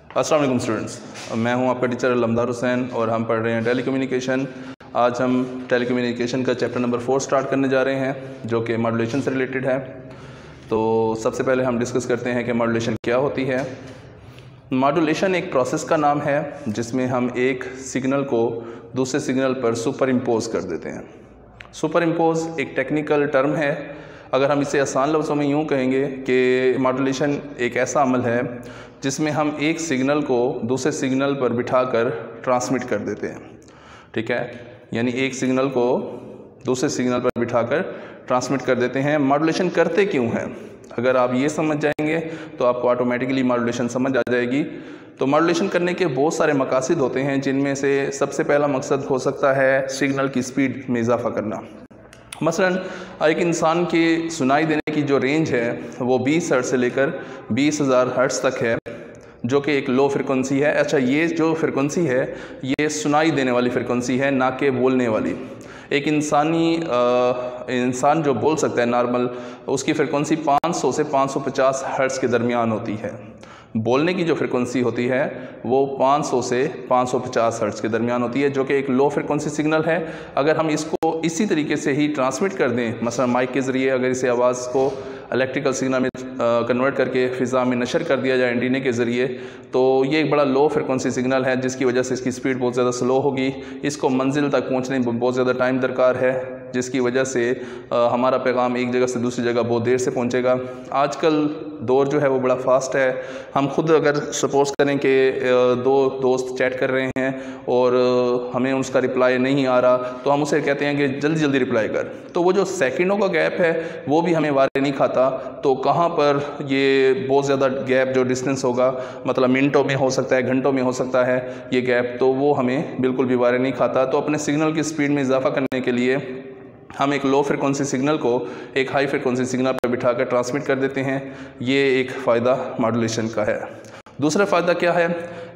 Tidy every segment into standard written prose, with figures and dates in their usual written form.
अस्सलाम वालेकुम स्टूडेंट्स, मैं हूं आपका टीचर लमदार हुसैन और हम पढ़ रहे हैं टेलीकम्युनिकेशन। आज हम टेलीकम्युनिकेशन का चैप्टर नंबर 4 स्टार्ट करने जा रहे हैं जो कि मॉड्यूलेशन से रिलेटेड है। तो सबसे पहले हम डिस्कस करते हैं कि मॉड्यूलेशन क्या होती है। मॉड्यूलेशन एक प्रोसेस का नाम है जिसमें हम एक सिग्नल को दूसरे सिग्नल पर सुपर इम्पोज कर देते हैं। सुपर इम्पोज एक टेक्निकल टर्म है। अगर हम इसे आसान लफ्ज़ों में यूँ कहेंगे कि मॉड्यूलेशन एक ऐसा अमल है जिसमें हम एक सिग्नल को दूसरे सिग्नल पर बिठाकर ट्रांसमिट कर देते हैं। ठीक है, यानी एक सिग्नल को दूसरे सिग्नल पर बिठाकर ट्रांसमिट कर देते हैं। मॉड्यूलेशन करते क्यों हैं, अगर आप ये समझ जाएंगे तो आपको ऑटोमेटिकली मॉड्यूलेशन समझ आ जाएगी। तो मॉड्यूलेशन करने के बहुत सारे मकासद होते हैं, जिनमें से सबसे पहला मकसद हो सकता है सिग्नल की स्पीड में इजाफा करना। मसलन एक इंसान की सुनाई देने की जो रेंज है वो 20 हर्ट्ज़ से लेकर 20,000 हर्ट्ज़ तक है, जो कि एक लो फ्रिक्वेंसी है। अच्छा, ये जो फ्रिक्वेंसी है ये सुनाई देने वाली फ्रिक्वेंसी है, ना कि बोलने वाली। एक इंसान जो बोल सकता है नॉर्मल, उसकी फ्रिक्वेंसी 500 से 550 हर्ट्ज़ के दरमियान होती है। बोलने की जो फ्रिक्वेंसी होती है वो 500 से 550 हर्ट्ज़ के दरमियान होती है, जो कि एक लो फ्रिक्वेंसी सिग्नल है। अगर हम इसको इसी तरीके से ही ट्रांसमिट कर दें, मसलन माइक के ज़रिए अगर इसे आवाज़ को इलेक्ट्रिकल सिग्नल में कन्वर्ट करके फ़िज़ा में नशर कर दिया जाए एंटीने के ज़रिए, तो ये एक बड़ा लो फ्रिक्वेंसी सिग्नल है, जिसकी वजह से इसकी स्पीड बहुत ज़्यादा स्लो होगी। इसको मंजिल तक पहुंचने में बहुत ज़्यादा टाइम दरकार है, जिसकी वजह से हमारा पैगाम एक जगह से दूसरी जगह बहुत देर से पहुंचेगा। आजकल दौर जो है वो बड़ा फास्ट है। हम खुद अगर सपोज़ करें कि दो दोस्त चैट कर रहे हैं और हमें उसका रिप्लाई नहीं आ रहा, तो हम उसे कहते हैं कि जल्दी जल्दी रिप्लाई कर। तो वो जो सेकंडों का गैप है वो भी हमें वारे नहीं खाता। तो कहाँ पर ये बहुत ज़्यादा गैप जो डिस्टेंस होगा, मतलब मिनटों में हो सकता है, घंटों में हो सकता है ये गैप, तो वो हमें बिल्कुल भी वारे नहीं खाता। तो अपने सिग्नल की स्पीड में इजाफा करने के लिए हम एक लो फ्रिक्वेंसी सिग्नल को एक हाई फ्रिक्वेंसी सिग्नल पर बिठाकर ट्रांसमिट कर देते हैं। ये एक फ़ायदा मॉड्यूलेशन का है। दूसरा फ़ायदा क्या है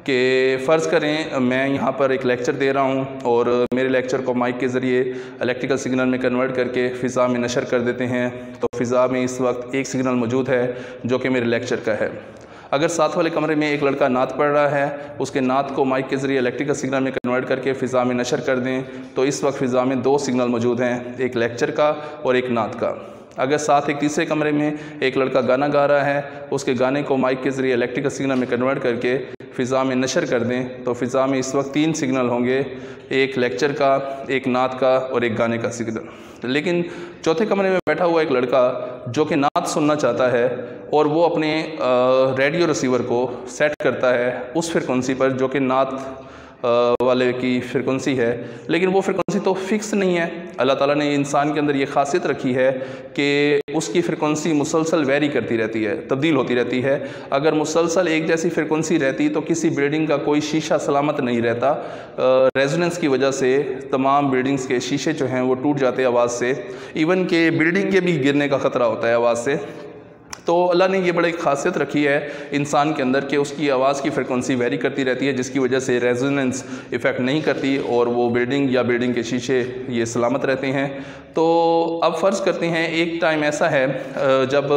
कि फ़र्ज़ करें मैं यहाँ पर एक लेक्चर दे रहा हूँ और मेरे लेक्चर को माइक के ज़रिए इलेक्ट्रिकल सिग्नल में कन्वर्ट करके फ़िज़ा में नशर कर देते हैं। तो फ़िज़ा में इस वक्त एक सिग्नल मौजूद है जो कि मेरे लेक्चर का है। अगर साथ वाले कमरे में एक लड़का नात पढ़ रहा है, उसके नात को माइक के ज़रिए इलेक्ट्रिकल सिग्नल में कन्वर्ट करके फ़िज़ा में नशर कर दें, तो इस वक्त फ़िज़ा में 2 सिग्नल मौजूद हैं, एक लेक्चर का और एक नात का। अगर साथ एक तीसरे कमरे में एक लड़का गाना गा रहा है, उसके गाने को माइक के ज़रिए इलेक्ट्रिकल सिग्नल में कन्वर्ट करके फ़िज़ा में नशर कर दें, तो फ़िज़ा में इस वक्त 3 सिग्नल होंगे, एक लेक्चर का, एक नात का और एक गाने का सिग्नल। लेकिन चौथे कमरे में बैठा हुआ एक लड़का जो कि नात सुनना चाहता है और वो अपने रेडियो रिसीवर को सेट करता है उस फ्रिक्वेंसी पर जो कि नात वाले की फ्रिक्वेंसी है, लेकिन वो फ्रिक्वेंसी तो फिक्स नहीं है। अल्लाह ताला ने इंसान के अंदर ये खासियत रखी है कि उसकी फ्रिक्वेंसी मुसलसल वेरी करती रहती है, तब्दील होती रहती है। अगर मुसलसल एक जैसी फ्रिक्वेंसी रहती तो किसी बिल्डिंग का कोई शीशा सलामत नहीं रहता। रेजोनेंस की वजह से तमाम बिल्डिंग्स के शीशे जो हैं वो टूट जाते हैं आवाज़ से, इवन के बिल्डिंग के भी गिरने का ख़तरा होता है आवाज़ से। तो अल्लाह ने ये बड़ी खासियत रखी है इंसान के अंदर कि उसकी आवाज़ की फ्रिक्वेंसी वेरी करती रहती है, जिसकी वजह से रेजोनेंस इफ़ेक्ट नहीं करती और वो बिल्डिंग या बिल्डिंग के शीशे ये सलामत रहते हैं। तो अब फ़र्ज़ करते हैं एक टाइम ऐसा है जब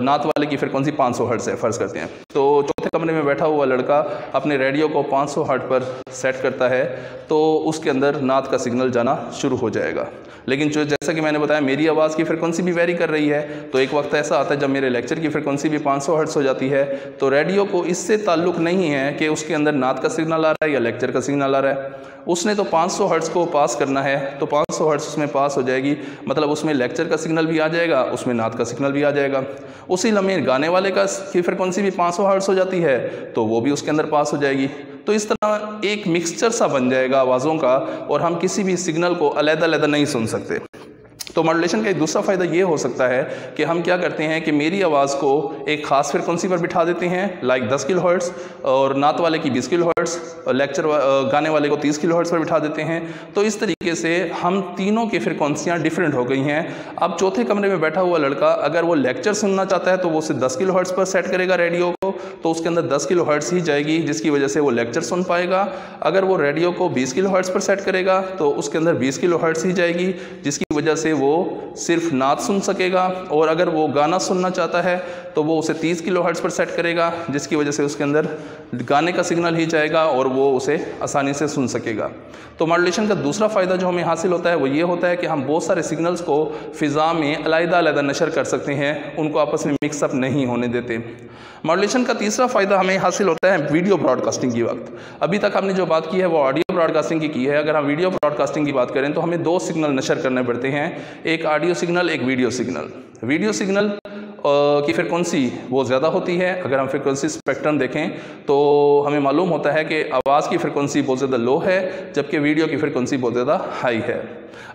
नात वाले की फ्रिक्वेंसी 500 हर्ट्ज़ है, फ़र्ज़ करते हैं। तो चौथे कमरे में बैठा हुआ लड़का अपने रेडियो को 500 हर्ट्ज़ पर सेट करता है, तो उसके अंदर नात का सिग्नल जाना शुरू हो जाएगा। लेकिन जो जैसा कि मैंने बताया मेरी आवाज़ की फ्रिक्वेंसी भी वेरी कर रही है, तो एक वक्त ऐसा आता है जब मेरे लेक्चर की फ्रिक्वेंसी भी 500 हर्ट्ज़ हो जाती है। तो रेडियो को इससे ताल्लुक़ नहीं है कि उसके अंदर नात का सिग्नल आ रहा है या लेक्चर का सिग्नल आ रहा है, उसने तो 500 हर्ट्ज़ को पास करना है, तो 500 हर्ट्ज़ उसमें पास हो जाएगी, मतलब उसमें लेक्चर का सिग्नल भी आ जाएगा, उसमें नात का सिग्नल भी आ जाएगा। उसी लम्हे गाने वाले की फ्रिक्वेंसी भी 500 हर्ट्ज़ हो जाती है, तो वो भी उसके अंदर पास हो जाएगी। तो इस तरह एक मिक्सचर सा बन जाएगा आवाज़ों का और हम किसी भी सिग्नल को अलग-अलग नहीं सुन सकते। तो मॉड्यूलेशन का एक दूसरा फ़ायदा ये हो सकता है कि हम क्या करते हैं कि मेरी आवाज़ को एक ख़ास फ्रिक्वेंसी पर बिठा देते हैं, लाइक 10 किलो हर्ट्ज़, और नात वाले की 20 किलो हर्ट्ज़, लेक्चर गाने वाले को 30 किलो हर्ट्ज़ पर बिठा देते हैं। तो इस तरीके से हम तीनों की फ्रिक्वेंसियाँ डिफरेंट हो गई हैं। अब चौथे कमरे में बैठा हुआ लड़का अगर वो लेक्चर सुनना चाहता है तो वो उसे 10 किलो हर्ट्ज़ पर सेट करेगा रेडियो को, तो उसके अंदर 10 किलो हर्ट्ज़ ही जाएगी, जिसकी वजह से वो लेक्चर सुन पाएगा। अगर वो रेडियो को 20 किलो हर्ट्ज़ पर सेट करेगा तो उसके अंदर 20 किलो हर्ट्ज़ ही जाएगी, जिसकी वजह से वो सिर्फ नात सुन सकेगा, और अगर वो गाना सुनना चाहता है तो वो उसे 30 किलोहर्ट्ज़ पर सेट करेगा, जिसकी वजह से उसके अंदर गाने का सिग्नल ही जाएगा और वो उसे आसानी से सुन सकेगा। तो मॉड्यूलेशन का दूसरा फ़ायदा जो हमें हासिल होता है वो ये होता है कि हम बहुत सारे सिग्नल्स को फ़िज़ा में अलग-अलग नशर कर सकते हैं, उनको आपस में मिक्सअप नहीं होने देते। मॉड्यूलेशन का तीसरा फ़ायदा हमें हासिल होता है वीडियो ब्रॉडकास्टिंग की वक्त। अभी तक हमने जो बात की है वो ऑडियो ब्रॉडकास्टिंग की है। अगर हम वीडियो ब्रॉडकास्टिंग की बात करें तो हमें 2 सिग्नल नशर करने पड़ते हैं, एक ऑडियो सिग्नल, एक वीडियो सिग्नल। वीडियो सिग्नल की फ्रिक्वेंसी वो ज़्यादा होती है। अगर हम फ्रिक्वेंसी स्पेक्ट्रम देखें तो हमें मालूम होता है कि आवाज़ की फ्रिक्वेंसी बहुत ज़्यादा लो है, जबकि वीडियो की फ्रिक्वेंसी बहुत ज़्यादा हाई है।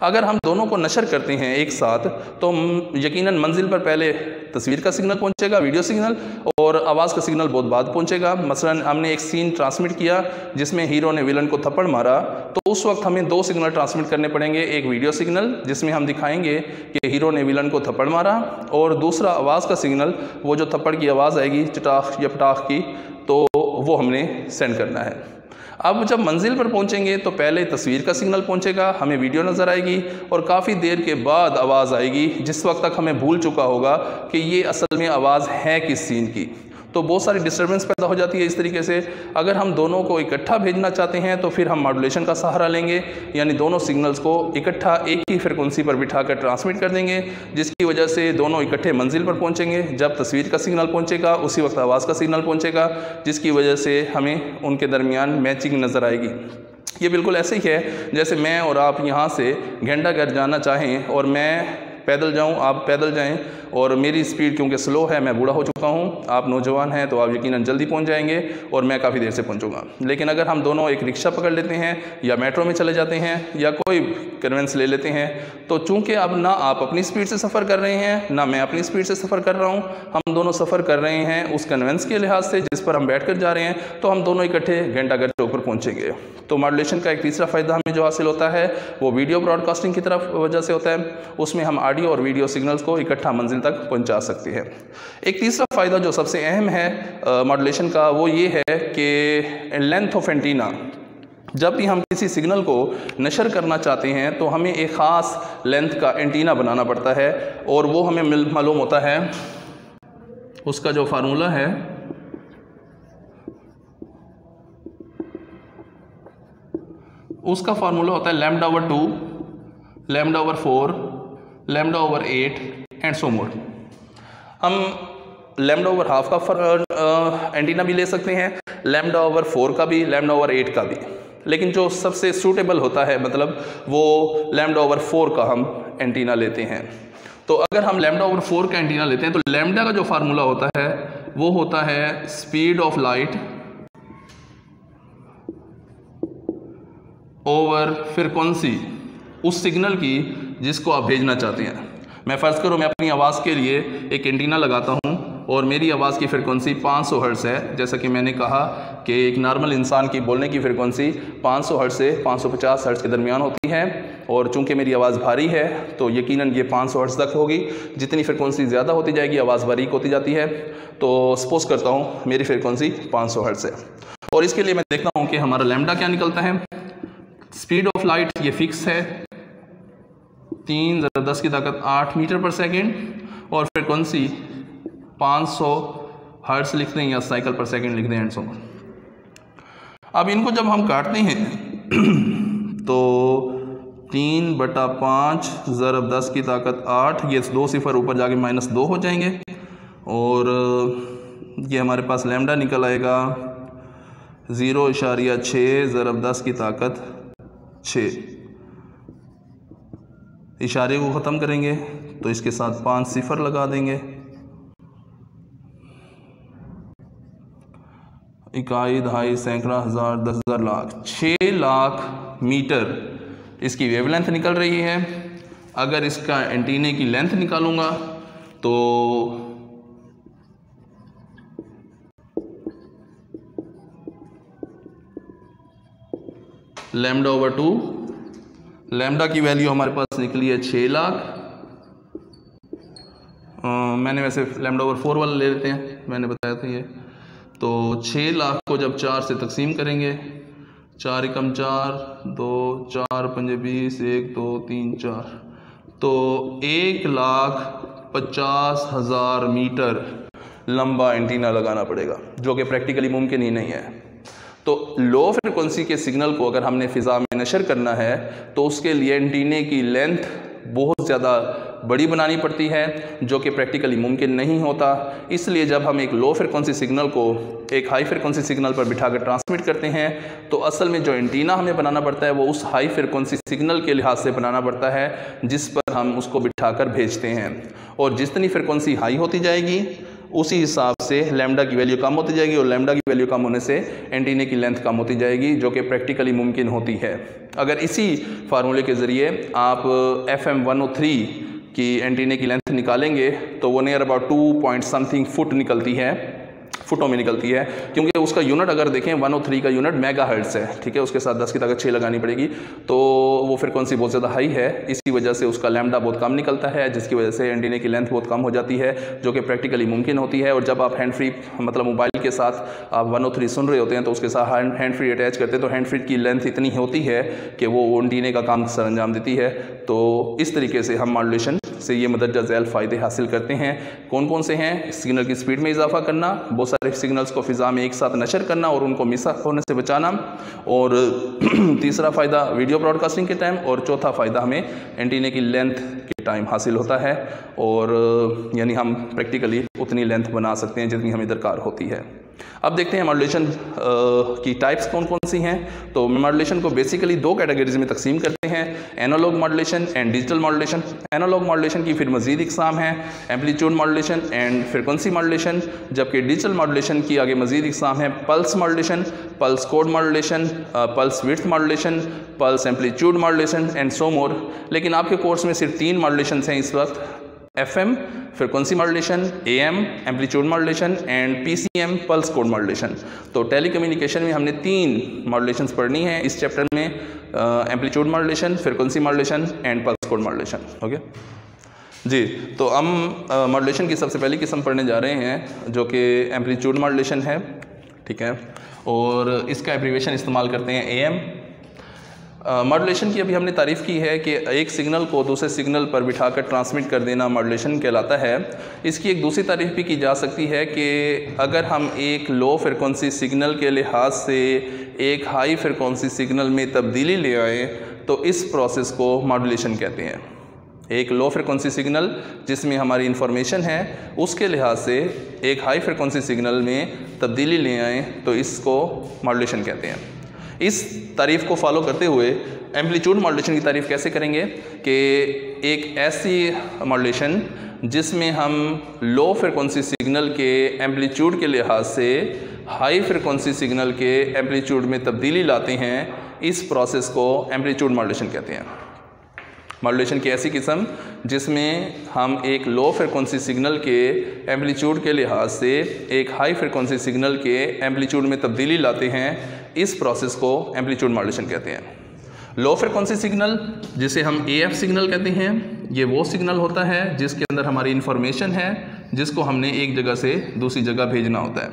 अगर हम दोनों को नशर करते हैं एक साथ तो यकीनन मंजिल पर पहले तस्वीर का सिग्नल पहुंचेगा, वीडियो सिग्नल, और आवाज़ का सिग्नल बहुत बाद पहुंचेगा। मसलन हमने एक सीन ट्रांसमिट किया जिसमें हीरो ने विलन को थप्पड़ मारा, तो उस वक्त हमें 2 सिग्नल ट्रांसमिट करने पड़ेंगे। एक वीडियो सिग्नल जिसमें हम दिखाएंगे कि हीरो ने विलन को थप्पड़ मारा, और दूसरा आवाज़ का सिग्नल, वो जो थप्पड़ की आवाज़ आएगी चटाख या पटाख की, तो वो हमने सेंड करना है। अब जब मंजिल पर पहुंचेंगे तो पहले तस्वीर का सिग्नल पहुंचेगा, हमें वीडियो नज़र आएगी, और काफ़ी देर के बाद आवाज़ आएगी जिस वक्त तक हमें भूल चुका होगा कि ये असल में आवाज़ है किस सीन की। तो बहुत सारी डिस्टर्बेंस पैदा हो जाती है इस तरीके से। अगर हम दोनों को इकट्ठा भेजना चाहते हैं तो फिर हम मॉड्यूलेशन का सहारा लेंगे, यानी दोनों सिग्नल्स को इकट्ठा एक ही फ्रिक्वेंसी पर बिठाकर ट्रांसमिट कर देंगे, जिसकी वजह से दोनों इकट्ठे मंजिल पर पहुंचेंगे। जब तस्वीर का सिग्नल पहुंचेगा उसी वक्त आवाज़ का सिग्नल पहुंचेगा, जिसकी वजह से हमें उनके दरमियान मैचिंग नज़र आएगी। ये बिल्कुल ऐसे ही है जैसे मैं और आप यहाँ से घंटाघर जाना चाहें और मैं पैदल जाऊं, आप पैदल जाएं, और मेरी स्पीड क्योंकि स्लो है, मैं बूढ़ा हो चुका हूं, आप नौजवान हैं, तो आप यकीनन जल्दी पहुंच जाएंगे और मैं काफ़ी देर से पहुंचूंगा। लेकिन अगर हम दोनों एक रिक्शा पकड़ लेते हैं या मेट्रो में चले जाते हैं या कोई कन्वेंस ले लेते हैं, तो चूंकि अब ना आप अपनी स्पीड से सफ़र कर रहे हैं ना मैं अपनी स्पीड से सफ़र कर रहा हूँ, हम दोनों सफ़र कर रहे हैं उस कन्वेंस के लिहाज से जिस पर हम बैठ कर जा रहे हैं, तो हम दोनों इकट्ठे घंटाघर चौक पर पहुँचेंगे। तो मॉड्यूलेशन का एक तीसरा फ़ायदा हमें जो हासिल होता है वो वीडियो ब्रॉडकास्टिंग की तरफ वजह से होता है। उसमें हम ऑडियो और वीडियो सिग्नल्स को इकट्ठा मंजिल तक पहुंचा सकते हैं। एक तीसरा फ़ायदा जो सबसे अहम है मॉड्यूलेशन का वो ये है कि लेंथ ऑफ एंटीना। जब भी हम किसी सिग्नल को नशर करना चाहते हैं तो हमें एक ख़ास लेंथ का एंटीना बनाना पड़ता है, और वो हमें मालूम होता है, उसका जो फार्मूला है उसका फार्मूला होता है λ/2, λ/4, λ/8 एंड सो मोर। हम λ/2 का एंटीना भी ले सकते हैं, λ/4 का भी, λ/8 का भी, लेकिन जो सबसे सूटेबल होता है मतलब वो λ/4 का हम एंटीना लेते हैं। तो अगर हम λ/4 का एंटीना लेते हैं तो लैम्डा का जो फार्मूला होता है वो होता है speed of light over frequency उस सिग्नल की जिसको आप भेजना चाहते हैं। मैं फ़र्ज़ करूँ मैं अपनी आवाज़ के लिए एक एंटीना लगाता हूँ और मेरी आवाज़ की फ्रिक्वेंसी 500 हर्ट्ज़ है। जैसा कि मैंने कहा कि एक नॉर्मल इंसान की बोलने की फ्रिक्वेंसी 500 हर्ट्ज़ से 550 हर्ट्ज़ के दरमियान होती है, और चूंकि मेरी आवाज़ भारी है तो यकीनन ये 500 हर्ट्ज़ तक होगी। जितनी फ्रिक्वेंसी ज़्यादा होती जाएगी आवाज़ बारीक होती जाती है। तो सपोज़ करता हूँ मेरी फ्रिक्वेंसी 500 हर्ट्ज़ है, और इसके लिए मैं देखता हूँ कि हमारा लैम्डा क्या निकलता है। स्पीड ऑफ लाइट ये फिक्स है 3 × 10⁸ मीटर पर सेकेंड, और फ्रिक्वेंसी 500 हर्ट्ज़ लिख दें या साइकिल पर सेकेंड लिख दें एंड सो ऑन। अब इनको जब हम काटते हैं तो 3/5 × 10⁸, ये 2 सिफर ऊपर जाके -2 हो जाएंगे, और ये हमारे पास लैम्डा निकल आएगा 0.6 × 10⁶। इशारे को ख़त्म करेंगे तो इसके साथ 5 सिफर लगा देंगे। इकाई, दहाई, सैकड़ा, हज़ार, 10,000, लाख, 6 लाख मीटर इसकी वेवलेंथ निकल रही है। अगर इसका एंटीने की लेंथ निकालूंगा तो λ/2, लैम्डा की वैल्यू हमारे पास निकली है 6 लाख। मैंने वैसे λ/4 वाला ले लेते हैं, मैंने बताया था ये। तो 6 लाख को जब 4 से तकसीम करेंगे, 4 × 4, 2, 4 × 5 = 20, 1, 2, 3, 4, तो 1,50,000 मीटर लंबा एंटीना लगाना पड़ेगा, जो कि प्रैक्टिकली मुमकिन ही नहीं है। तो लो फ्रिक्वेंसी के सिग्नल को अगर हमने फ़िज़ा में नशर करना है तो उसके लिए एंटीने की लेंथ बहुत ज़्यादा बड़ी बनानी पड़ती है, जो कि प्रैक्टिकली मुमकिन नहीं होता। इसलिए जब हम एक लो फ्रिक्वेंसी सिग्नल को एक हाई फ्रिक्वेंसी सिग्नल पर बिठाकर ट्रांसमिट करते हैं तो असल में जो एंटीना हमें बनाना पड़ता है वो उस हाई फ्रिक्वेंसी सिग्नल के लिहाज से बनाना पड़ता है जिस पर हम उसको बिठाकर भेजते हैं। और जितनी फ्रिक्वेंसी हाई होती जाएगी उसी हिसाब से लैम्डा की वैल्यू कम होती जाएगी, और लैम्डा की वैल्यू कम होने से एंटीने की लेंथ कम होती जाएगी, जो कि प्रैक्टिकली मुमकिन होती है। अगर इसी फार्मूले के ज़रिए आप FM 103 की एंटीने की लेंथ निकालेंगे तो वो near about 2 point something foot निकलती है, फुटों में निकलती है, क्योंकि उसका यूनिट अगर देखें 103 का यूनिट मेगाहर्ट्ज़ है, ठीक है। उसके साथ 10 की ताकत 6 लगानी पड़ेगी, तो वो फ्रिक्वेंसी बहुत ज़्यादा हाई है। इसी वजह से उसका लैम्डा बहुत कम निकलता है, जिसकी वजह से एंटीने की लेंथ बहुत कम हो जाती है, जो कि प्रैक्टिकली मुमकिन होती है। और जब आप हैंड फ्री मतलब मोबाइल के साथ आप 103 सुन रहे होते हैं तो उसके साथ हैंड फ्री अटैच करते हैं तो हैंड फ्री की लेंथ इतनी होती है कि वो एंटीने का काम सर अंजाम देती है। तो इस तरीके से हम मॉड्यूलेशन से ये मदरजा झैल फ़ायदे हासिल करते हैं। कौन कौन से हैं? सिग्नल की स्पीड में इजाफा करना, बहुत सारे सिग्नल्स को फ़िज़ा में एक साथ नशर करना और उनको मिस होने से बचाना, और तीसरा फ़ायदा वीडियो ब्रॉडकास्टिंग के टाइम, और चौथा फ़ायदा हमें एंटीने की लेंथ के टाइम हासिल होता है, और यानी हम प्रैक्टिकली उतनी लेंथ बना सकते हैं जितनी हमें दरकार होती है। अब देखते हैं मॉड्यूलेशन की टाइप्स कौन कौन सी हैं। तो मॉड्यूलेशन को बेसिकली 2 कैटेगरीज में तकसीम करते हैं, analogue modulation and digital modulation. Analogue modulation की फिर मज़ीद इक़साम हैं, amplitude modulation and frequency modulation, जबकि डिजिटल मॉड्यूलेशन की आगे मज़ीद इक़साम है, pulse modulation, pulse code modulation, pulse width modulation, pulse amplitude modulation and so more. लेकिन आपके कोर्स में सिर्फ 3 मॉड्यूलेशन हैं इस वक्त, FM frequency modulation, AM amplitude modulation and PCM pulse code modulation. तो टेलीकम्युनिकेशन में हमने 3 मॉड्यूलेशंस पढ़नी है इस चैप्टर में, amplitude modulation, frequency modulation and pulse code modulation. Okay जी, तो हम मॉड्यूलेशन की सबसे पहली किस्म पढ़ने जा रहे हैं जो कि एम्पलीट्यूड मॉड्यूलेशन है, ठीक है, और इसका एब्रीविएशन इस्तेमाल करते हैं AM। मॉड्यूलेशन की अभी हमने तारीफ़ की है कि एक सिग्नल को दूसरे सिग्नल पर बिठाकर ट्रांसमिट कर देना मॉड्यूलेशन कहलाता है। इसकी एक दूसरी तारीफ़ भी की जा सकती है कि अगर हम एक लो फ्रिक्वेंसी सिग्नल के लिहाज से एक हाई फ्रिक्वेंसी सिग्नल में तब्दीली ले आएँ तो इस प्रोसेस को मॉड्यूलेशन कहते हैं। एक लो फ्रिक्वेंसी सिग्नल जिसमें हमारी इंफॉर्मेशन है उसके लिहाज से एक हाई फ्रिक्वेंसी सिग्नल में तब्दीली ले आएँ तो इसको मॉड्यूलेशन कहते हैं। इस तारीफ़ को फॉलो करते हुए एम्पलीट्यूड मॉड्यूलेशन की तारीफ़ कैसे करेंगे कि एक ऐसी मॉड्यूलेशन जिसमें हम लो फ्रिक्वेंसी सिग्नल के एम्पलीट्यूड के लिहाज से हाई फ्रिक्वेंसी सिग्नल के एम्पलीट्यूड में तब्दीली लाते हैं, इस प्रोसेस को एम्पलीट्यूड मॉड्यूलेशन कहते हैं। मॉड्यूलेशन की ऐसी किस्म जिसमें हम एक लो फ्रिक्वेंसी सिग्नल के एम्पलीट्यूड के लिहाज से एक हाई फ्रिक्वेंसी सिग्नल के एम्पलीट्यूड में तब्दीली लाते हैं, इस प्रोसेस को एम्पलीट्यूड मॉड्यूलेशन कहते हैं। लो फ्रिक्वेंसी सिग्नल जिसे हम AF सिग्नल कहते हैं, ये वो सिग्नल होता है जिसके अंदर हमारी इंफॉर्मेशन है जिसको हमने एक जगह से दूसरी जगह भेजना होता है।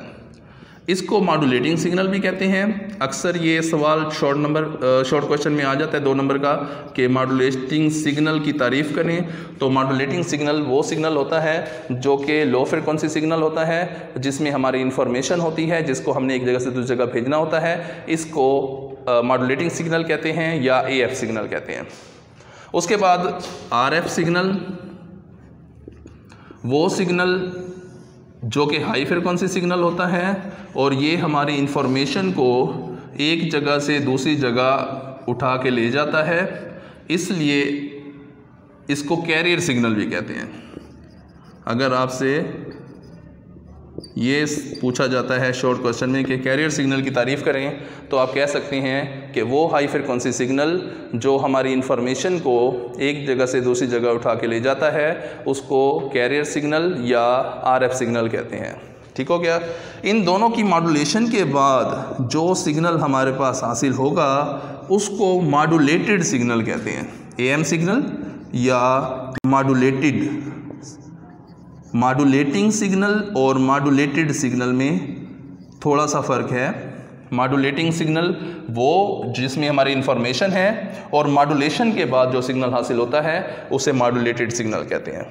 इसको मॉड्यूलेटिंग सिग्नल भी कहते हैं। अक्सर ये सवाल शॉर्ट क्वेश्चन में आ जाता है 2 नंबर का कि मॉड्यूलेटिंग सिग्नल की तारीफ़ करें। तो मॉड्यूलेटिंग सिग्नल वो सिग्नल होता है जो कि लो फ्रिक्वेंसी सिग्नल होता है जिसमें हमारी इंफॉर्मेशन होती है जिसको हमने एक जगह से दूसरी जगह भेजना होता है। इसको मॉड्यूलेटिंग सिग्नल कहते हैं या AF सिग्नल कहते हैं। उसके बाद RF सिग्नल, वो सिग्नल जो कि हाई फ्रिक्वेंसी सिग्नल होता है और ये हमारी इंफॉर्मेशन को एक जगह से दूसरी जगह उठा के ले जाता है, इसलिए इसको कैरियर सिग्नल भी कहते हैं। अगर आपसे ये पूछा जाता है शॉर्ट क्वेश्चन में कि कैरियर सिग्नल की तारीफ़ करें तो आप कह सकते हैं कि वो हाई फ्रिक्वेंसी सिग्नल जो हमारी इंफॉर्मेशन को एक जगह से दूसरी जगह उठा के ले जाता है उसको कैरियर सिग्नल या RF सिग्नल कहते हैं। ठीक हो गया। इन दोनों की मॉड्यूलेशन के बाद जो सिग्नल हमारे पास हासिल होगा उसको मॉड्यूलेटेड सिग्नल कहते हैं। AM सिग्नल या मॉड्यूलेटिंग सिग्नल और मॉड्यूलेटेड सिग्नल में थोड़ा सा फ़र्क है। मॉड्यूलेटिंग सिग्नल वो जिसमें हमारी इंफॉर्मेशन है, और मॉड्यूलेशन के बाद जो सिग्नल हासिल होता है उसे मॉड्यूलेटेड सिग्नल कहते हैं।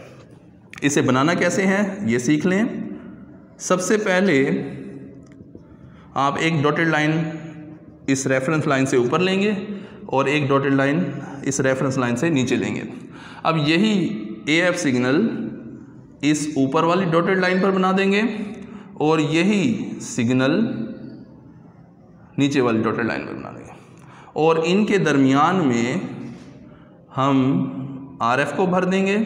इसे बनाना कैसे है ये सीख लें। सबसे पहले आप एक डॉटेड लाइन इस रेफरेंस लाइन से ऊपर लेंगे और एक डॉटेड लाइन इस रेफरेंस लाइन से नीचे लेंगे। अब यही AF सिग्नल इस ऊपर वाली डॉटेड लाइन पर बना देंगे और यही सिग्नल नीचे वाली डॉटेड लाइन पर बना देंगे, और इनके दरमियान में हम RF को भर देंगे।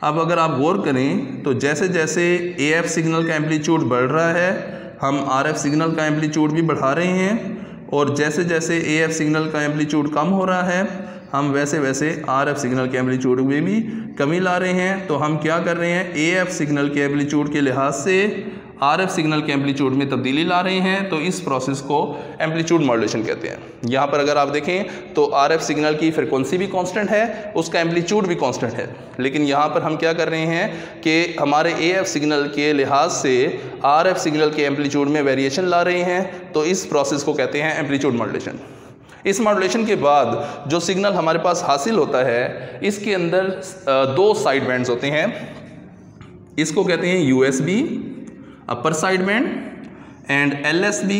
अब अगर आप गौर करें तो जैसे जैसे AF सिग्नल का एम्पलीट्यूड बढ़ रहा है हम RF सिग्नल का एम्पलीट्यूड भी बढ़ा रहे हैं, और जैसे जैसे AF सिग्नल का एम्पलीट्यूड कम हो रहा है हम वैसे वैसे RF सिग्नल के एम्पलीट्यूड में भी कमी ला रहे हैं। तो हम क्या कर रहे हैं, AF सिग्नल के एम्पलीट्यूड के लिहाज से RF सिग्नल के एम्पलीट्यूड में तब्दीली ला रहे हैं। तो इस प्रोसेस को एम्पलीट्यूड मॉड्यूलेशन कहते हैं। यहाँ पर अगर आप देखें तो RF सिग्नल की फ्रिक्वेंसी भी कांस्टेंट है, उसका एम्पलीट्यूड भी कांस्टेंट है, लेकिन यहाँ पर हम क्या कर रहे हैं कि हमारे AF सिग्नल के लिहाज से RF सिग्नल के एम्पलीट्यूड में वेरिएशन ला रहे हैं। तो इस प्रोसेस को कहते हैं एम्पलीट्यूड मॉड्यूलेशन। इस मॉड्यूलेशन के बाद जो सिग्नल हमारे पास हासिल होता है इसके अंदर दो साइड बैंड्स होते हैं। इसको कहते हैं USB upper side band and LSB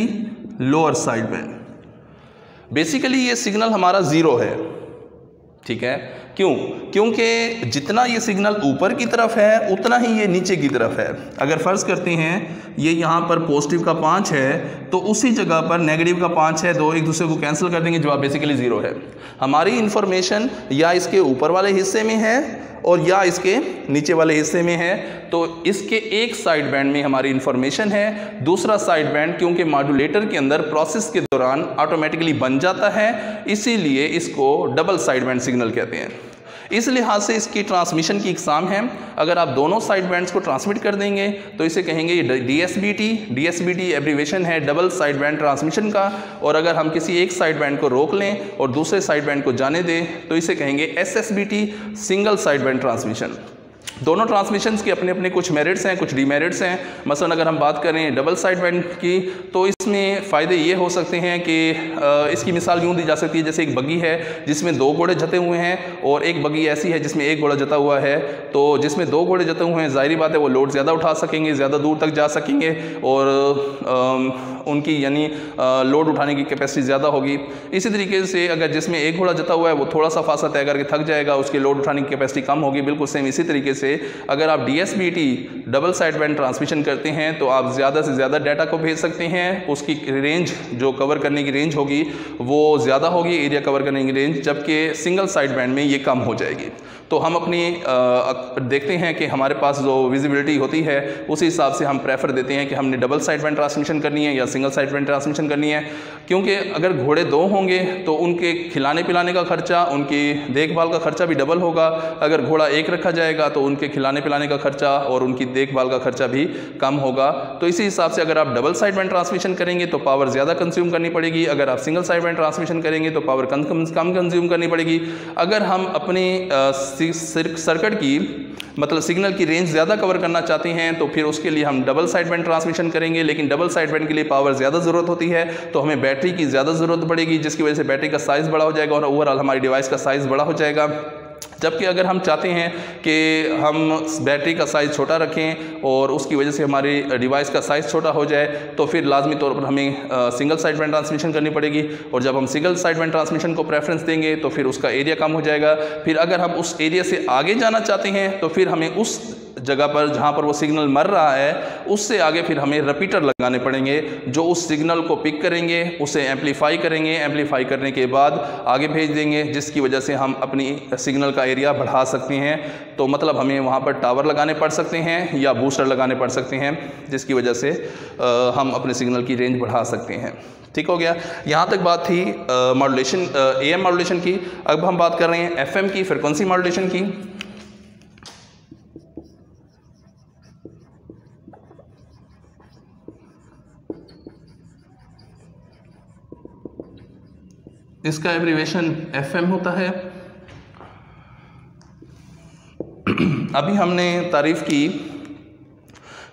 lower side band. Basically ये सिग्नल हमारा ज़ीरो है, ठीक है। क्यों? क्योंकि जितना ये सिग्नल ऊपर की तरफ है उतना ही ये नीचे की तरफ है। अगर फ़र्ज़ करते हैं ये यहाँ पर पॉजिटिव का 5 है तो उसी जगह पर नेगेटिव का 5 है, दो एक दूसरे को कैंसिल कर देंगे, जवाब बेसिकली ज़ीरो है। हमारी इन्फॉर्मेशन या इसके ऊपर वाले हिस्से में है और या इसके नीचे वाले हिस्से में है। तो इसके एक साइड बैंड में हमारी इन्फॉर्मेशन है, दूसरा साइड बैंड क्योंकि मॉड्यूलेटर के अंदर प्रोसेस के दौरान ऑटोमेटिकली बन जाता है, इसीलिए इसको डबल साइड बैंड सिग्नल कहते हैं। इस लिहाज से इसकी ट्रांसमिशन की इकसाम है। अगर आप दोनों साइड बैंड्स को ट्रांसमिट कर देंगे तो इसे कहेंगे DSBT। DSBT एब्रीवेशन है डबल साइड बैंड ट्रांसमिशन का। और अगर हम किसी एक साइड बैंड को रोक लें और दूसरे साइड बैंड को जाने दें तो इसे कहेंगे SSBT single side band transmission. दोनों ट्रांसमिशंस के अपने अपने कुछ मेरिट्स हैं, कुछ डीमेरिट्स हैं। मसलन अगर हम बात करें डबल साइड बैंड की तो इसमें फ़ायदे ये हो सकते हैं कि इसकी मिसाल यूँ दी जा सकती है जैसे एक बग्गी है जिसमें दो घोड़े जते हुए हैं और एक बग्गी ऐसी है जिसमें एक घोड़ा जता हुआ है। तो जिसमें दो घोड़े जते हुए हैं ज़ाहिर बात है वो लोड ज़्यादा उठा सकेंगे, ज़्यादा दूर तक जा सकेंगे और उनकी यानी लोड उठाने की कैपेसिटी ज़्यादा होगी। इसी तरीके से अगर जिसमें एक घोड़ा जता हुआ है वो थोड़ा सा फासला तय करके थक जाएगा, उसकी लोड उठाने की कैपेसिटी कम होगी। बिल्कुल सेम इसी तरीके से अगर आप DSBT double side band transmission करते हैं तो आप ज़्यादा से ज़्यादा डाटा को भेज सकते हैं। उसकी रेंज जो कवर करने की रेंज होगी वो ज़्यादा होगी, एरिया कवर करने की रेंज, जबकि सिंगल साइड बैंड में ये कम हो जाएगी। तो हम अपनी देखते हैं कि हमारे पास जो विजिबिलिटी होती है उसी हिसाब से हम प्रेफर देते हैं कि हमने डबल साइड बैंड ट्रांसमिशन करनी है या सिंगल साइड बैंड ट्रांसमिशन करनी है। क्योंकि अगर घोड़े दो होंगे तो उनके खिलाने पिलाने का खर्चा, उनकी देखभाल का खर्चा भी डबल होगा। अगर घोड़ा एक रखा जाएगा तो उनके खिलाने पिलाने का खर्चा और उनकी देखभाल का खर्चा भी कम होगा। तो इसी हिसाब से अगर आप डबल साइड बैंड ट्रांसमिशन करेंगे तो पावर ज़्यादा कंज्यूम करनी पड़ेगी, अगर आप सिंगल साइड बैंड ट्रांसमिशन करेंगे तो पावर कम कंज्यूम करनी पड़ेगी। अगर हम अपने सर्किट की मतलब सिग्नल की रेंज ज़्यादा कवर करना चाहते हैं तो फिर उसके लिए हम डबल साइड बैंड ट्रांसमिशन करेंगे, लेकिन डबल साइड बैंड के लिए पावर ज़्यादा ज़रूरत होती है तो हमें बैटरी की ज़्यादा ज़रूरत पड़ेगी, जिसकी वजह से बैटरी का साइज़ बड़ा हो जाएगा और ओवरऑल हमारी डिवाइस का साइज़ बड़ा हो जाएगा। जबकि अगर हम चाहते हैं कि हम बैटरी का साइज़ छोटा रखें और उसकी वजह से हमारी डिवाइस का साइज़ छोटा हो जाए तो फिर लाजमी तौर पर हमें सिंगल साइड बैंड ट्रांसमिशन करनी पड़ेगी। और जब हम सिंगल साइड बैंड ट्रांसमिशन को प्रेफरेंस देंगे तो फिर उसका एरिया कम हो जाएगा। फिर अगर हम उस एरिया से आगे जाना चाहते हैं तो फिर हमें उस जगह पर जहाँ पर वो सिग्नल मर रहा है उससे आगे फिर हमें रिपीटर लगाने पड़ेंगे जो उस सिग्नल को पिक करेंगे, उसे एम्पलीफाई करेंगे, एम्पलीफाई करने के बाद आगे भेज देंगे, जिसकी वजह से हम अपनी सिग्नल का एरिया बढ़ा सकते हैं। तो मतलब हमें वहाँ पर टावर लगाने पड़ सकते हैं या बूस्टर लगाने पड़ सकते हैं, जिसकी वजह से हम अपने सिग्नल की रेंज बढ़ा सकते हैं। ठीक हो गया। यहाँ तक बात थी मॉड्यूलेशन, AM मॉड्यूलेशन की। अब हम बात कर रहे हैं FM की, फ्रिक्वेंसी मॉड्यूलेशन की। इसका एब्रीवेशन FM होता है। अभी हमने तारीफ की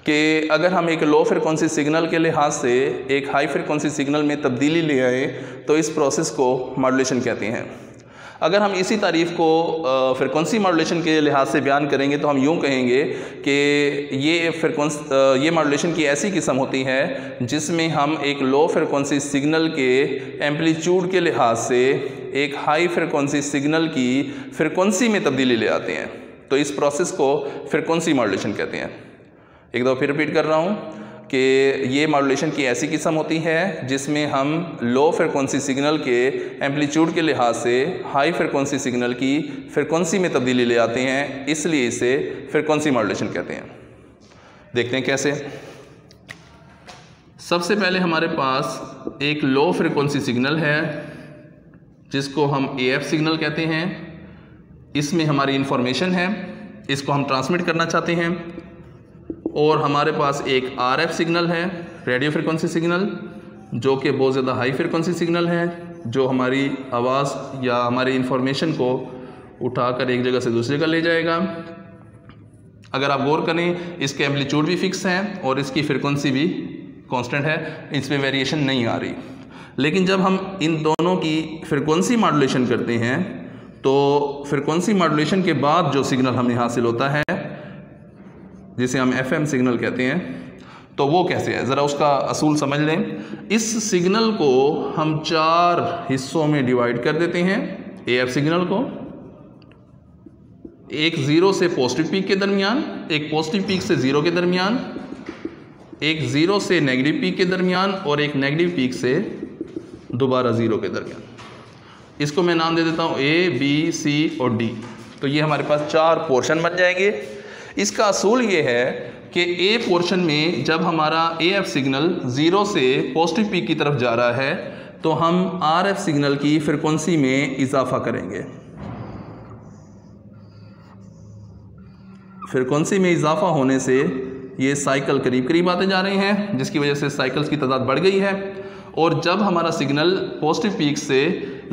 कि अगर हम एक लो फ्रिक्वेंसी सिग्नल के लिहाज से एक हाई फ्रिक्वेंसी सिग्नल में तब्दीली ले आए तो इस प्रोसेस को मॉड्यूलेशन कहते हैं। अगर हम इसी तारीफ़ को फ्रिक्वेंसी मॉड्यूलेशन के लिहाज से बयान करेंगे तो हम यूँ कहेंगे कि ये मॉड्यूलेशन की ऐसी किस्म होती है जिसमें हम एक लो फ्रिक्वेंसी सिग्नल के एम्पलीट्यूड के लिहाज से एक हाई फ्रिक्वेंसी सिग्नल की फ्रिक्वेंसी में तब्दीली ले आते हैं। तो इस प्रोसेस को फ्रिक्वेंसी मॉड्यूलेशन कहते हैं। एक दफ़ा फिर रिपीट कर रहा हूँ कि ये मॉड्यूलेशन की ऐसी किस्म होती है जिसमें हम लो फ्रिक्वेंसी सिग्नल के एम्पलीट्यूड के लिहाज से हाई फ्रिक्वेंसी सिग्नल की फ्रिक्वेंसी में तब्दीली ले आते हैं, इसलिए इसे फ्रिक्वेंसी मॉड्यूलेशन कहते हैं। देखते हैं कैसे। सबसे पहले हमारे पास एक लो फ्रिक्वेंसी सिग्नल है जिसको हम AF सिग्नल कहते हैं। इसमें हमारी इंफॉर्मेशन है, इसको हम ट्रांसमिट करना चाहते हैं। और हमारे पास एक RF सिग्नल है, रेडियो फ्रिक्वेंसी सिग्नल, जो कि बहुत ज़्यादा हाई फ्रिक्वेंसी सिग्नल है, जो हमारी आवाज़ या हमारी इंफॉर्मेशन को उठाकर एक जगह से दूसरी जगह ले जाएगा। अगर आप गौर करें, इसके एम्पलीट्यूड भी फिक्स हैं और इसकी फ्रिक्वेंसी भी कांस्टेंट है, इसमें वेरिएशन नहीं आ रही। लेकिन जब हम इन दोनों की फ्रिक्वेंसी मॉड्यूलेशन करते हैं तो फ्रिक्वेंसी मॉड्यूलेशन के बाद जो सिग्नल हमें हासिल होता है, जिसे हम FM सिग्नल कहते हैं, तो वो कैसे है, ज़रा उसका असूल समझ लें। इस सिग्नल को हम 4 हिस्सों में डिवाइड कर देते हैं। AF सिग्नल को एक 0 से पॉजिटिव पीक के दरमियान, एक पॉजिटिव पीक से 0 के दरमियान, एक 0 से नेगेटिव पीक के दरमियान और एक नेगेटिव पीक से दोबारा 0 के दरमियान। इसको मैं नाम दे देता हूँ A, B, C और D। तो ये हमारे पास 4 पोर्शन बन जाएंगे। इसका असूल ये है कि A पोर्शन में जब हमारा AF सिग्नल 0 से पॉजिटिव पीक की तरफ जा रहा है तो हम RF सिग्नल की फ्रिक्वेंसी में इजाफा करेंगे। फ्रिक्वेंसी में इजाफा होने से ये साइकिल करीब करीब आते जा रहे हैं, जिसकी वजह से साइकिल्स की तादाद बढ़ गई है। और जब हमारा सिग्नल पॉजिटिव पीक से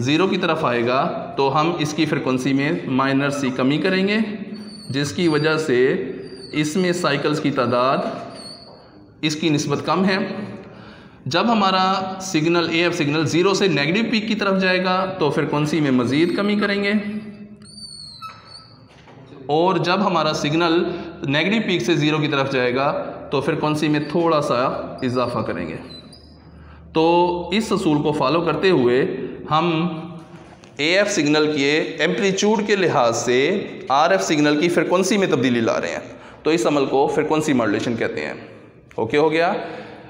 0 की तरफ आएगा तो हम इसकी फ्रिक्वेंसी में माइनर सी कमी करेंगे, जिसकी वजह से इसमें साइकिल्स की तादाद इसकी निस्बत कम है। जब हमारा सिग्नल AF सिग्नल 0 से नेगेटिव पीक की तरफ जाएगा तो फ्रिक्वेंसी में मज़ीद कमी करेंगे। और जब हमारा सिग्नल नेगेटिव पीक से 0 की तरफ जाएगा तो फ्रिक्वेंसी में थोड़ा सा इजाफा करेंगे। तो इस असूल को फॉलो करते हुए हम AF सिग्नल के एम्पलीट्यूड के लिहाज से RF सिग्नल की फ्रिक्वेंसी में तब्दीली ला रहे हैं। तो इस अमल को फ्रिक्वेंसी मॉड्यूलेशन कहते हैं। ओके हो गया।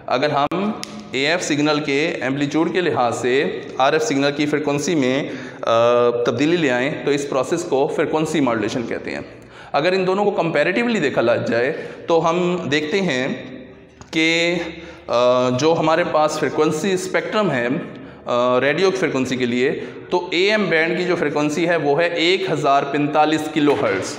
अगर हम AF सिग्नल के एम्पलीट्यूड के लिहाज से RF सिग्नल की फ्रिक्वेंसी में तब्दीली ले आएँ तो इस प्रोसेस को फ्रिक्वेंसी मॉड्यूलेशन कहते हैं। अगर इन दोनों को कंपैरेटिवली देखा जाए तो हम देखते हैं कि जो हमारे पास फ्रिक्वेंसी स्पेक्ट्रम है रेडियो फ्रिक्वेंसी के लिए, तो AM बैंड की जो फ्रिक्वेंसी है वो है 1045 किलोहर्ट्ज़,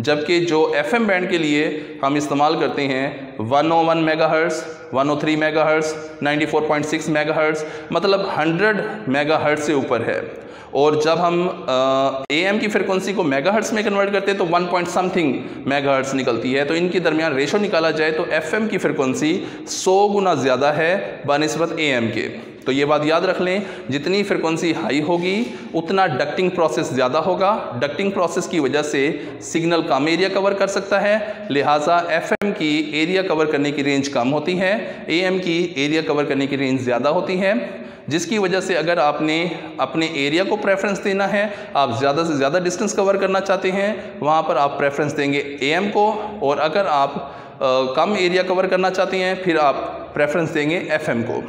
जबकि जो FM बैंड के लिए हम इस्तेमाल करते हैं 101 मेगाहर्ट्ज़, 103 मेगाहर्ट्ज़, 94.6 मेगाहर्ट्ज़, मतलब 100 मेगाहर्ट्ज़ से ऊपर है। और जब हम AM की फ्रिक्वेंसी को मेगाहर्ट्ज़ में कन्वर्ट करते हैं तो 1 पॉइंट समथिंग मेगाहर्ट्ज़ निकलती है। तो इनके दरमियान रेशो निकाला जाए तो FM की फ्रिक्वेंसी 100 गुना ज़्यादा है बनिस्बत AM के। तो ये बात याद रख लें, जितनी फ्रिक्वेंसी हाई होगी उतना डक्टिंग प्रोसेस ज़्यादा होगा। डक्टिंग प्रोसेस की वजह से सिग्नल कम एरिया कवर कर सकता है, लिहाजा FM की एरिया कवर करने की रेंज कम होती है, AM की एरिया कवर करने की रेंज ज़्यादा होती है। जिसकी वजह से अगर आपने अपने एरिया को प्रेफरेंस देना है, आप ज़्यादा से ज़्यादा डिस्टेंस कवर करना चाहते हैं, वहाँ पर आप प्रेफरेंस देंगे AM को। और अगर आप कम एरिया कवर करना चाहते हैं फिर आप प्रेफरेंस देंगे FM को।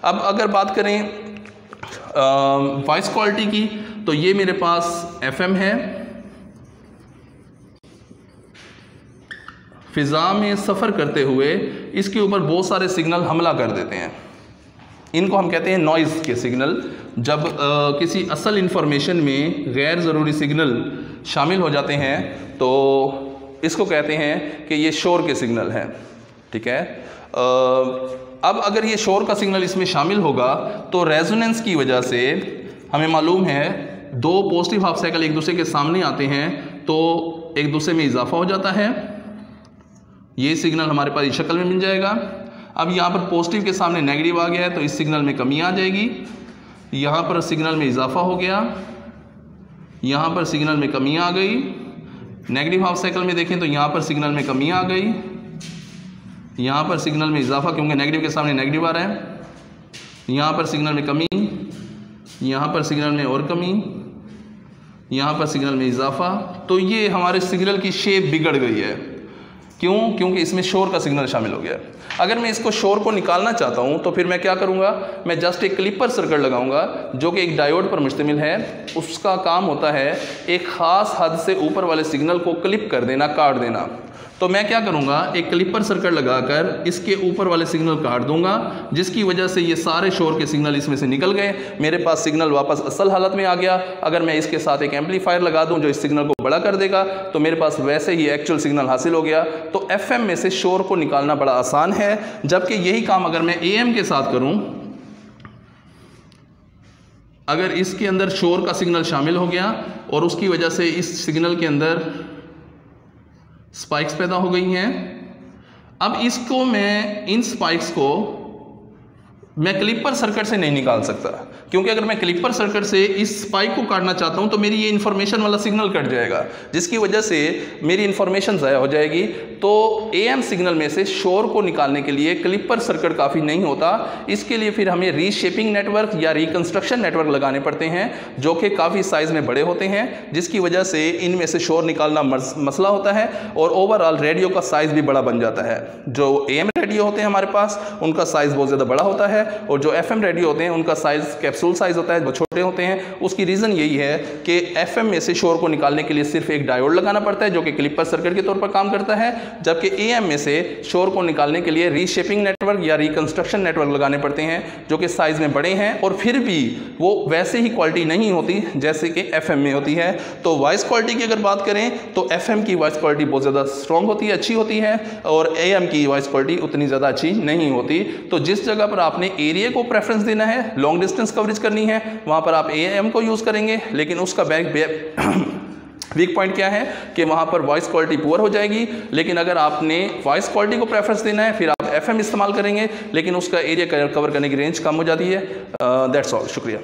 अब अगर बात करें वॉइस क्वालिटी की, तो ये मेरे पास FM है। फ़िज़ा में सफ़र करते हुए इसके ऊपर बहुत सारे सिग्नल हमला कर देते हैं। इनको हम कहते हैं नॉइज़ के सिग्नल। जब किसी असल इंफॉर्मेशन में गैर ज़रूरी सिग्नल शामिल हो जाते हैं तो इसको कहते हैं कि ये शोर के सिग्नल हैं। ठीक है। अब अगर ये शोर का सिग्नल इसमें शामिल होगा तो रेजोनेंस की वजह से हमें मालूम है 2 पॉजिटिव हाफ साइकिल एक दूसरे के सामने आते हैं तो एक दूसरे में इजाफा हो जाता है। ये सिग्नल हमारे पास इस शक्ल में मिल जाएगा। अब यहाँ पर पॉजिटिव के सामने नेगेटिव आ गया है तो इस सिग्नल में कमी आ जाएगी, यहाँ पर सिग्नल में इजाफा हो गया, यहाँ पर सिग्नल में कमी आ गई। नेगेटिव हाफ साइकिल में देखें तो यहाँ पर सिग्नल में कमी आ गई, यहाँ पर सिग्नल में इजाफा क्योंकि नेगेटिव के सामने नेगेटिव आ रहा है, यहाँ पर सिग्नल में कमी, यहाँ पर सिग्नल में और कमी, यहाँ पर सिग्नल में इजाफा। तो ये हमारे सिग्नल की शेप बिगड़ गई है। क्यों? क्योंकि इसमें शोर का सिग्नल शामिल हो गया। अगर मैं इसको शोर को निकालना चाहता हूँ तो फिर मैं क्या करूँगा, मैं जस्ट एक क्लिपर सर्किट लगाऊंगा जो कि एक डायोड पर मुश्तमिल है। उसका काम होता है एक ख़ास हद से ऊपर वाले सिग्नल को क्लिप कर देना, काट देना। तो मैं क्या करूँगा, एक क्लिपर सर्किट लगाकर इसके ऊपर वाले सिग्नल काट दूंगा, जिसकी वजह से ये सारे शोर के सिग्नल इसमें से निकल गए, मेरे पास सिग्नल वापस असल हालत में आ गया। अगर मैं इसके साथ एक एम्पलीफायर लगा दूं जो इस सिग्नल को बड़ा कर देगा तो मेरे पास वैसे ही एक्चुअल सिग्नल हासिल हो गया। तो FM में से शोर को निकालना बड़ा आसान है, जबकि यही काम अगर मैं AM के साथ करूँ, अगर इसके अंदर शोर का सिग्नल शामिल हो गया और उसकी वजह से इस सिग्नल के अंदर स्पाइक्स पैदा हो गई हैं। अब इसको मैं, इन स्पाइक्स को मैं क्लिपर सर्किट से नहीं निकाल सकता, क्योंकि अगर मैं क्लिपर सर्किट से इस स्पाइक को काटना चाहता हूं तो मेरी ये इन्फॉर्मेशन वाला सिग्नल कट जाएगा, जिसकी वजह से मेरी इन्फॉर्मेशन ज़ाया हो जाएगी। तो AM सिग्नल में से शोर को निकालने के लिए क्लिपर सर्किट काफ़ी नहीं होता, इसके लिए फिर हमें रीशेपिंग नेटवर्क या रिकंस्ट्रक्शन नेटवर्क लगाने पड़ते हैं जो कि काफ़ी साइज़ में बड़े होते हैं, जिसकी वजह से इनमें से शोर निकालना मसला होता है और ओवरऑल रेडियो का साइज़ भी बड़ा बन जाता है। जो AM रेडियो होते हैं हमारे पास उनका साइज़ बहुत ज़्यादा बड़ा होता है और जो FM रेडियो होते हैं उनका साइज़ कैप्सूल साइज़ होता है, बहुत छोटे होते हैं। उसकी रीज़न यही है कि FM में से शोर को निकालने के लिए सिर्फ एक डायोड लगाना पड़ता है जो कि क्लिपर सर्किट के तौर पर काम करता है, जबकि AM में से शोर को निकालने के लिए रीशेपिंग नेटवर्क या रिकंस्ट्रक्शन नेटवर्क लगाने पड़ते हैं जो कि साइज़ में बड़े हैं और फिर भी वो वैसे ही क्वालिटी नहीं होती जैसे कि FM में होती है। तो वॉइस क्वालिटी की अगर बात करें तो FM की वॉइस क्वालिटी बहुत ज़्यादा स्ट्रॉन्ग होती है, अच्छी होती है, और AM की वॉइस क्वालिटी उतनी ज़्यादा अच्छी नहीं होती। तो जिस जगह पर आपने एरिया को प्रेफरेंस देना है, लॉन्ग डिस्टेंस कवरेज करनी है, वहाँ पर आप AM को यूज़ करेंगे, लेकिन उसका वीक पॉइंट क्या है कि वहाँ पर वॉइस क्वालिटी पुअर हो जाएगी। लेकिन अगर आपने वॉइस क्वालिटी को प्रेफरेंस देना है फिर आप FM इस्तेमाल करेंगे, लेकिन उसका एरिया कवर करने की रेंज कम हो जाती है। दैट्स ऑल, शुक्रिया।